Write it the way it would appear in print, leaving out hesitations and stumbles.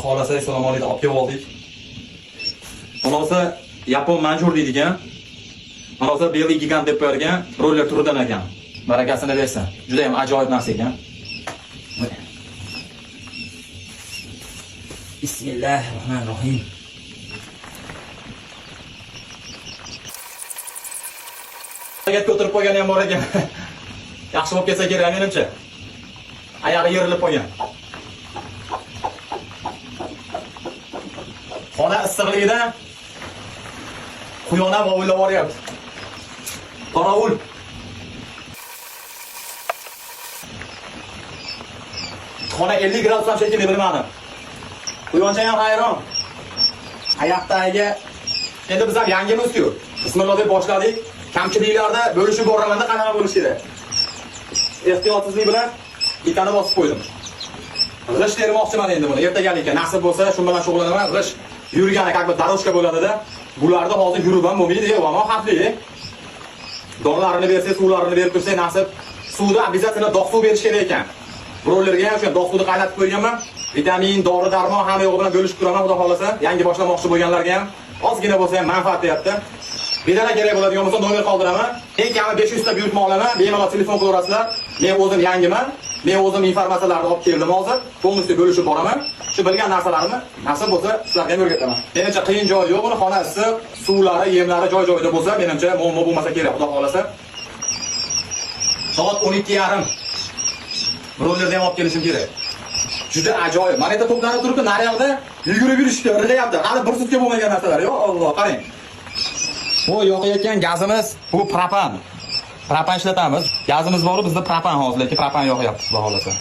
Xolasa salom alaykum, olib kelib oldik. Xolasa yapon manjur deydigan. Xolasa Belly gigant deb qo'yilgan roller turidan ekan. Barakasini bersin. Juda ham ajoyib narsa ekan. Bismillahirrohmanirrohim. Gapga o'tirib qo'ygan ham bor ekan. Yaxshi bo'lib ketsa kerak menimcha. Oyog'i yerilib qo'ygan. Xona issiqligida quyona vovullab boryapti. Qorovul. Xona 50 gradusdan shekilli bilmadim. Quyoncha ham hayron. Oyoqdagi endi biz ham yangimiz-ku. Bismillah deb boshladik. Kamchiliklarda bo'lishib boramanda qanaqa bo'lish kerak? Ehtiyotsizlik bilan ikkani bosib qo'ydim. G'ish termoqchiman endi buni. Ertagalikka nasib bo'lsa, shu bilan shug'ullanaman. G'ish yurgani как бы дорожка bo'ladi-da. Bularda hozir yurib ham bo'lmaydi, va xavfli. Donlarini bersa, suvlarini berib tursa, nasib suvda обязательно doq suv berish kerak ekan. Brollerga ham o'sha doq suvni qaynatib qo'yganman. Vitamin, dori-darmon hamma yo'q bilan bo'lishib turaman, xudo xolasa. Yangi boshlamoqchi bo'lganlarga ham ozgina bo'lsa ham manfaat deyapti. Bedana kerak bo'ladigan bo'lsa nomer qoldiraman. Eng kami 500 ta buyurtma olaman. Bemalol telefon qilaverasizlar. Men o'zim yangiman. Men o'zim informatsiyalarni olib keldim hozir. Polностью bo'lishib boraman. Shu bilgan narsalarimni nasib bo'lsa sizlarga ham o'rgataman. Menimcha qiyin joyi yo'q, buni xonasi, suvlari, yemlari joy-joyida bo'lsa, menimcha muammo bo'lmasa kerak, xudo xolasa. Soat 12:30. Rollerni ham olib kelishim kerak. Juda ajoyib. Mana yerda to'planib turibdi, naryoqda yugurib yurishdi, o'rgayapti. Hali bir sutka bo'lmagan narsalar. Yo Alloh, qarang. Bu yoqayotgan gazimiz bu propan. Propan ishlatamiz. Gazimiz bor, bizda propan hozir, lekin propan yoqyapmiz, xudo xolasa.